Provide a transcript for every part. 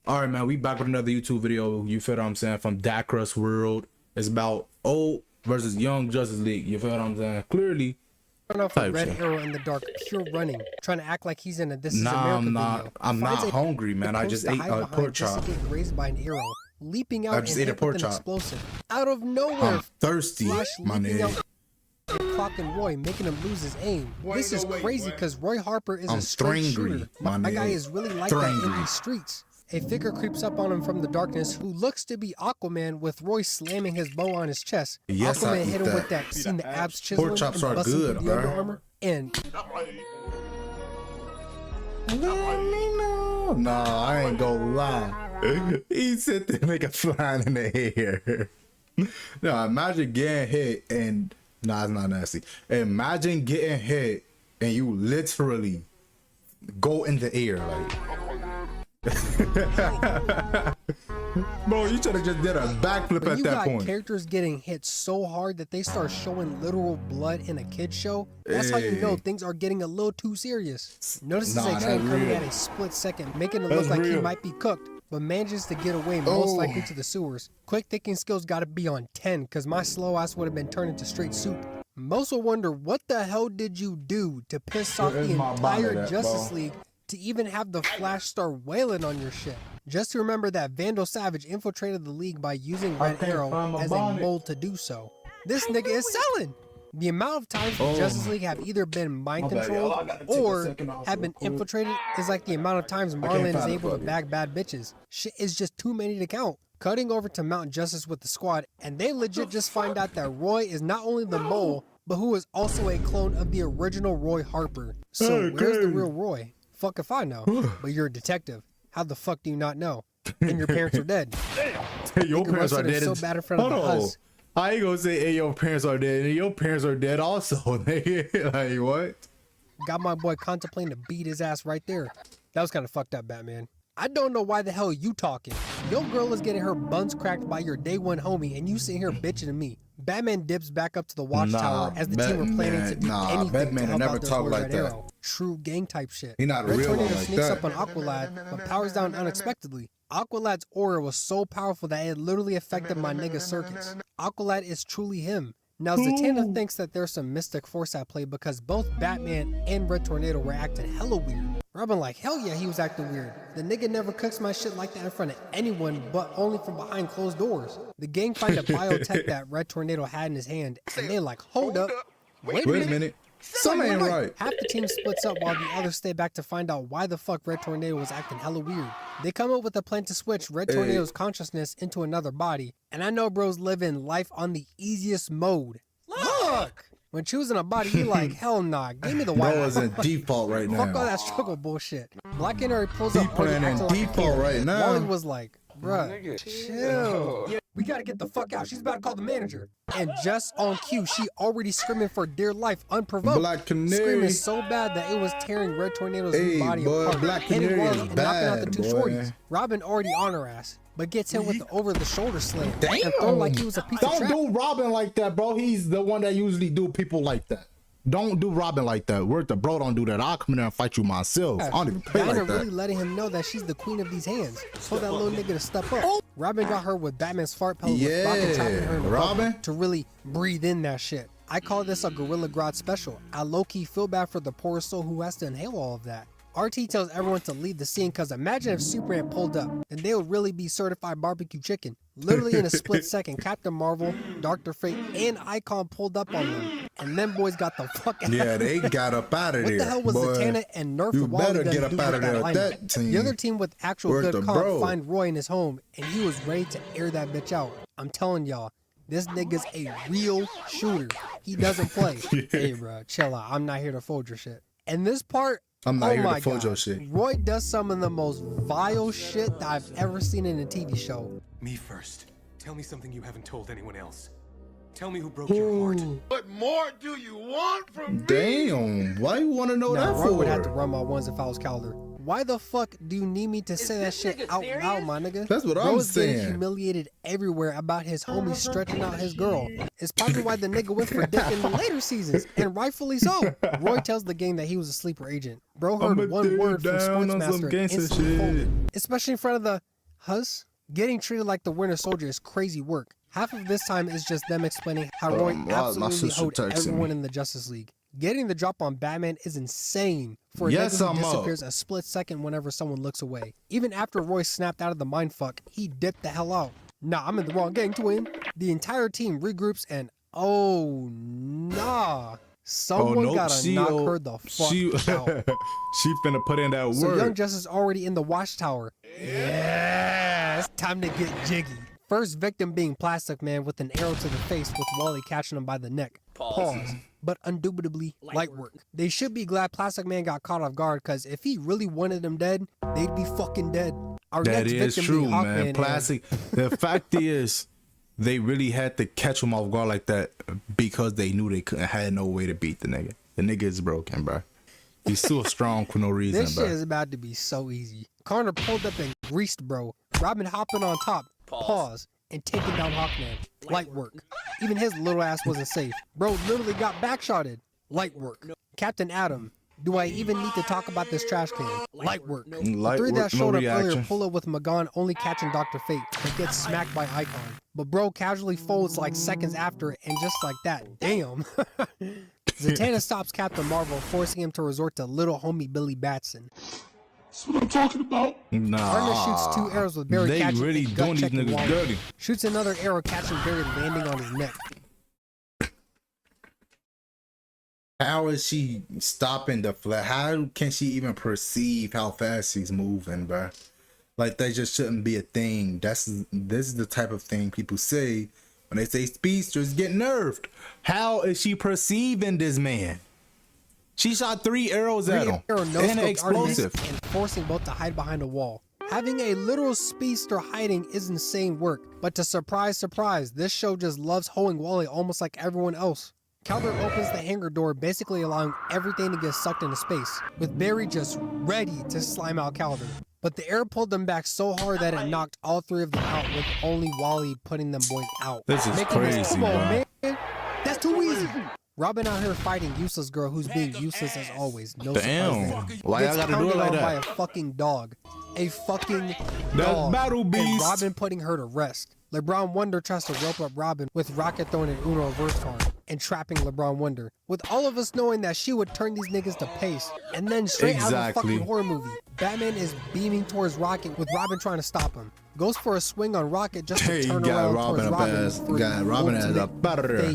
All right, man, we back with another YouTube video. You feel what I'm saying? From dakras world. It's about old versus young Justice League. You feel what I'm saying? Clearly. Run off a red arrow in the dark, pure running, trying to act like he's in a This Is America video. I'm not hungry, man. I just ate a pork chop. Just get grazed by an arrow, leaping out I just ate a pork chop. Explosive. Out of nowhere, I'm thirsty, my nigga. Clocking Roy, making him lose his aim. This is crazy because Roy Harper is a straight shooter. My guy is really like that in these streets. A figure creeps up on him from the darkness who looks to be Aquaman, with Roy slamming his bow on his chest. Yes, Aquaman hit him with that, seen the abs chiseling pork chops and are good, the underarmor, and nah, I ain't gonna lie. He said to make a fly in the air. Now imagine getting hit and nah, it's not nasty. Imagine getting hit and you literally go in the air like. Bro, you should have just did a backflip at that point. Characters getting hit so hard that they start showing literal blood in a kid's show. That's how you know things are getting a little too serious. Notices a train coming at a split second, making it look like he might be cooked, but manages to get away, most likely to the sewers. Quick thinking skills gotta be on 10, because my slow ass would have been turned into straight soup. Most will wonder, what the hell did you do to piss off the entire Justice League to even have the Flash start wailing on your shit? Just remember that Vandal Savage infiltrated the league by using Red Arrow as a mold to do so. This nigga is selling! The amount of times the Justice League have either been mind controlled or have been infiltrated is like the amount of times Marlon is able to bag bad bitches. Shit is just too many to count. Cutting over to Mount Justice with the squad, and they legit just find out that Roy is not only the mole, but who is also a clone of the original Roy Harper. So where's the real Roy? Fuck if I know, but you're a detective. How the fuck do you not know? And your parents are dead. Hey, your parents are dead. So bad in front of us. I ain't gonna say, hey, your parents are dead, and your parents are dead also. Like, what? Got my boy contemplating to beat his ass right there. That was kind of fucked up, Batman. I don't know why the hell you talking. Your girl is getting her buns cracked by your day one homie, and you sitting here bitching to me. Batman dips back up to the Watchtower as the team are planning to do anything Batman to help never out talk like that. Arrow. True gang type shit. He not Red real Tornado like sneaks that. up on Aqualad, but powers down unexpectedly. Aqualad's aura was so powerful that it literally affected my nigga circuits. Aqualad is truly him. Now Zatanna thinks that there's some mystic force at play because both Batman and Red Tornado were acting hella weird. Robin like, hell yeah, he was acting weird. The nigga never cooks my shit like that in front of anyone, but only from behind closed doors. The gang find a biotech that Red Tornado had in his hand, and they're like, hold up, wait a minute. Something ain't right. Half the team splits up while the others stay back to find out why the fuck Red Tornado was acting hella weird. They come up with a plan to switch Red Tornado's consciousness into another body, and I know bro's living life on the easiest mode. Look! When choosing a body, he like, hell nah, give me the white. Bro is in default right now. Fuck all that struggle bullshit. Black Canary pulls up playing in default right now. Wally was like, bruh, chill. We gotta get the fuck out. She's about to call the manager. And just on cue, she already screaming for dear life, unprovoked. Black Canary screaming so bad that it was tearing Red Tornado's body apart. Black hitting Canary Wally is and bad, knocking out the two shorties. Robin already on her ass, but gets hit with the over-the-shoulder slam. Damn. And thrown like he was a piece of trash. Don't do Robin like that, bro. He's the one that usually do people like that. Don't do Robin like that. Word to bro, don't do that. I'll come in there and fight you myself. I don't even play like that. Really letting him know that she's the queen of these hands. Told that little nigga to step up. Robin got her with Batman's fart pellet with Rocket trapping her in the Robin to really breathe in that shit. I call this a Gorilla Grodd special. I low-key feel bad for the poor soul who has to inhale all of that. RT tells everyone to leave the scene because imagine if Superman pulled up, then they would really be certified barbecue chicken. Literally in a split second, Captain Marvel, Dr. Fate, and Icon pulled up on them. And them boys got the fuck out. Yeah, they got up out of there. What the hell was Zatanna and Nerf You Wally better get up out of there with that team. The other team with actual good comp find Roy in his home, and he was ready to air that bitch out. I'm telling y'all, this nigga's a real shooter. He doesn't play. Hey, bro, chill out. I'm not here to fold your shit. And this part, I'm not here to fold your shit. Roy does some of the most vile shit that I've ever seen in a TV show. Me first. Tell me something you haven't told anyone else. Tell me who broke your heart. What more do you want from me? Damn, why you want to know that for? Roy would have to run my ones if I was Calder. Why the fuck do you need me to say that shit out loud, my nigga? That's what I'm saying. Getting humiliated everywhere about his homie stretching out his girl. It's probably why the nigga went for dick in the later seasons, and rightfully so. Roy tells the gang that he was a sleeper agent. Bro heard one word from Sportsmaster and instantly folded. Especially in front of the Hus? Getting treated like the Winter Soldier is crazy work. Half of this time is just them explaining how Roy absolutely hoed everyone in the Justice League. Getting the drop on Batman is insane for a nigga who disappears a split second whenever someone looks away. Even after Roy snapped out of the mindfuck, he dipped the hell out. Nah, I'm in the wrong gang, twin. The entire team regroups and oh nah. Someone gotta knock her the fuck out. She finna put in that So word. Young Justice already in the Watchtower. Yeah, it's time to get jiggy. First victim being Plastic Man with an arrow to the face with Wally catching him by the neck. Pause. But indubitably light work. They should be glad Plastic Man got caught off guard, because if he really wanted them dead, they'd be fucking dead. Our That next is victim true, being man. Hawkman Plastic. The fact is, they really had to catch him off guard like that because they knew they couldn't had no way to beat the nigga. The nigga is broken, bro. He's still strong for no reason, This bro. shit is about to be so easy. Connor pulled up and greased bro. Robin hopping on top. Pause. And taking down Hawkman. Light work. Even his little ass wasn't safe. Bro literally got backshotted. Light work. Captain Atom. Do I even need to talk about this trash can? Light work. The three that showed up earlier pull up with Magan only catching Dr. Fate, but gets smacked by Icon. But bro casually folds like seconds after it, and just like that, damn. Zatanna stops Captain Marvel, forcing him to resort to little homie Billy Batson. That's what I'm talking about. Partner shoots 2 arrows with Barry They catching really and doing these gut-checking niggas Wally. dirty. Shoots another arrow catching Barry landing on his neck. How is she stopping the flat? How can she even perceive how fast she's moving, bro? Like, that just shouldn't be a thing. This is the type of thing people say when they say speedsters get nerfed. How is she perceiving this man? She shot 3 arrows at him and an explosive, and forcing both to hide behind a wall. Having a literal speedster hiding is insane work, but to surprise, this show just loves hoeing Wally almost like everyone else. Calvert opens the hangar door, basically allowing everything to get sucked into space, with Barry just ready to slime out Calvert. But the air pulled them back so hard that it knocked all 3 of them out, with only Wally putting them boys out. This is crazy, come on, bro. man. That's too easy. Robin out here fighting useless girl who's being useless as always. No Damn. surprise. Why I gotta do it like By that? a fucking dog. A fucking That's dog. Battle And Beast. Robin putting her to rest. LeBron Wonder tries to rope up Robin with Rocket throwing an Uno reverse card and trapping LeBron Wonder. With all of us knowing that she would turn these niggas to paste. And then straight out of a fucking horror movie, Batman is beaming towards Rocket with Robin trying to stop him. Goes for a swing on Rocket just to Hey, turn you got around Robin towards up ass. Robin. Got Robin as a butter.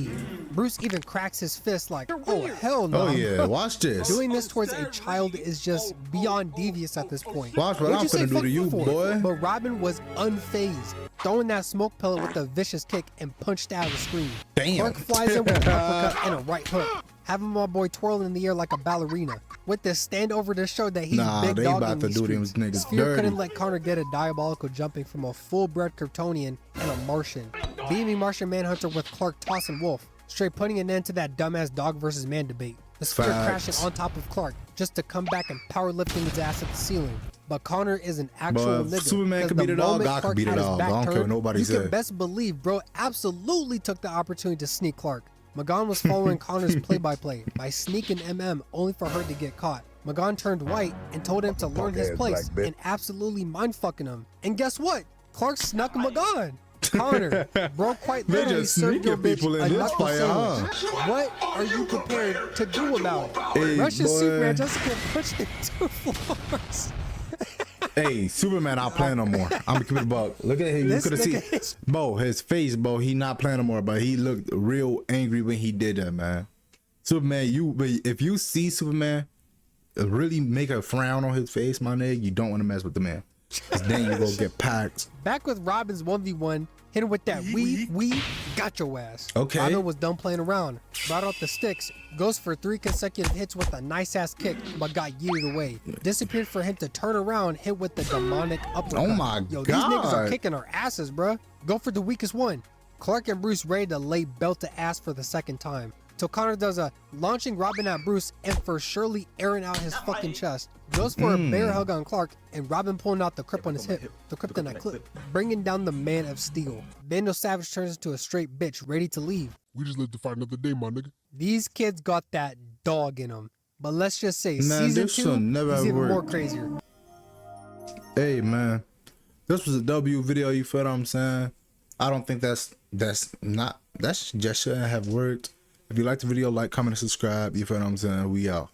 Bruce even cracks his fist like, oh hell no. Oh yeah, watch this. Doing this towards a child is just beyond devious at this point. Watch what I'm finna do to you, boy. But Robin was unfazed, throwing that smoke pellet with a vicious kick and punched out of the screen. Damn. Clark flies in with an uppercut and a right hook, having my boy twirling in the air like a ballerina. With this standover to show that he's big they dog about in to these do them streets. niggas Sphere dirty. couldn't let Connor get a diabolical jumping from a full-bred Kryptonian and a Martian. Beaming Martian Manhunter with Clark tossing Wolf, straight putting an end to that dumbass dog versus man debate. The Sphere crashing on top of Clark just to come back and powerlifting his ass at the ceiling. But Connor is an actual nigga. Superman could beat it all, God could beat it all. I don't care what nobody said. You can best believe bro absolutely took the opportunity to sneak Clark. Magan was following Connor's play-by-play by sneaking MM only for her to get caught. Magan turned white and told him to learn his place and absolutely mind-fucking him. And guess what? Clark snuck Magan. Connor, bro quite literally served your bitch a knuckle sandwich. What are you prepared to do about it? Hey, Russian boy. Superman just get pushed to 2 floors. Hey, Superman not playing no more. I'm gonna keep it a buck. Look at him. You This could have seen, nigga is- bro, his face, bro. He not playing no more, but he looked real angry when he did that, man. Superman, if you see Superman really make a frown on his face, my nigga, you don't want to mess with the man. 'Cause then you go get packed. Back with Robin's 1v1, hit him with that we got your ass. Okay. Robin was done playing around, brought out the sticks, goes for 3 consecutive hits with a nice ass kick, but got yeeted away. Disappeared for him to turn around, hit with the demonic uppercut. Oh my Yo, these niggas are God. kicking our asses, bruh. Go for the weakest one. Clark and Bruce ready to lay belt to ass for the second time. Till Connor does a launching Robin at Bruce and for surely airing out his fucking chest. Goes for a bear hug on Clark and Robin pulling out the grip on his hip, the kryptonite clip, bringing down the Man of Steel. Bando Savage turns into a straight bitch ready to leave. We just live to fight another day, my nigga. These kids got that dog in them. But let's just say Man, season this 2 should never is even work. more crazier. Hey, man, This was a W video, you feel what I'm saying? I don't think that just shouldn't have worked. If you like the video, like, comment, and subscribe. You feel what I'm saying? We out.